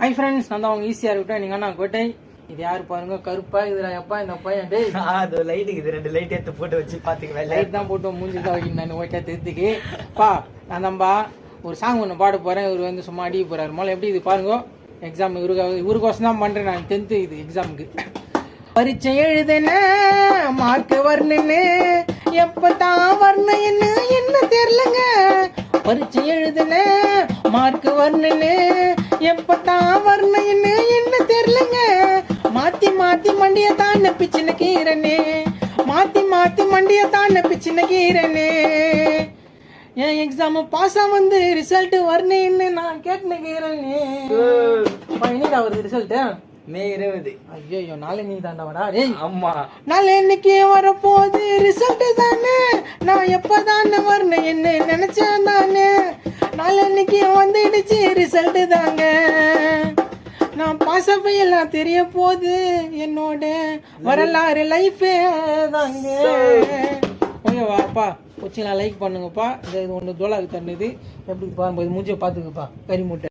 Hi friends, நான் தான் அவங்க ஈஸியாக இருக்கட்டும். நீங்கள் நான் கோட்டை. இது யாரு பாருங்க, கருப்பா இதுல எப்பா இந்த பையன் டே அது லைட்டுக்கு இது 2 லைட் எடுத்து போட்டு வச்சு பாத்துக்குவேன். லைட் தான் போட்டு மூஞ்சி தான் வைக்கணும். நான் ஓகே தெரிஞ்சுக்கு பா, நான் தம்பா ஒரு சாங் ஒன்று பாட போறேன். இவர் வந்து சும்மா அடிக்க போறாரு. முதல்ல எப்படி இது பாருங்க. எக்ஸாம் இவருக்கோசம் தான் பண்றேன் நான். 10th இது எக்ஸாமுக்கு பரீட்சை எழுதுன மார்க் வரணுன்னு எப்பதான் வரணுன்னு என்ன தெரியலங்க. பரீட்சை எழுதுன மார்க் வரணுன்னு எப்பதான் வரணுன்னு என்ன தெரியலங்க. மாத்தி மாத்தி மண்டிய தான் பிச்சின கீரனே, மாத்தி மாத்தி மண்டிய தான் பிச்சின கீரனே. என் எக்ஸாம் பாஸா வந்து ரிசல்ட் வரணுன்னு நான் கேட்டுனே. என்னடா வருது ரிசல்ட்? மே 20. ஐயோ, நாளை நீ தாண்டாவடா. டேய் ஆமா, நாளை இன்னைக்கு வரப்போகுது ரிசல்ட் தானே. நான் எப்பதானே வரணும் என்ன நினைச்சேன் தானே. நாளை இன்னைக்கு வந்துடுச்சு ரிசல்ட் தாங்க. நான் பாஸ் எல்லாம் தெரிய போகுது. என்னோட வரலாறு லைஃபே தாங்க. ஓகேவாப்பா, கொச்சிங்களா லைக் பண்ணுங்கப்பா. இது ஒன்று தோலாக்கு தண்ணுது எப்படி பாருங்க, மூஞ்சியை பார்த்துங்கப்பா. கறி மூட்டை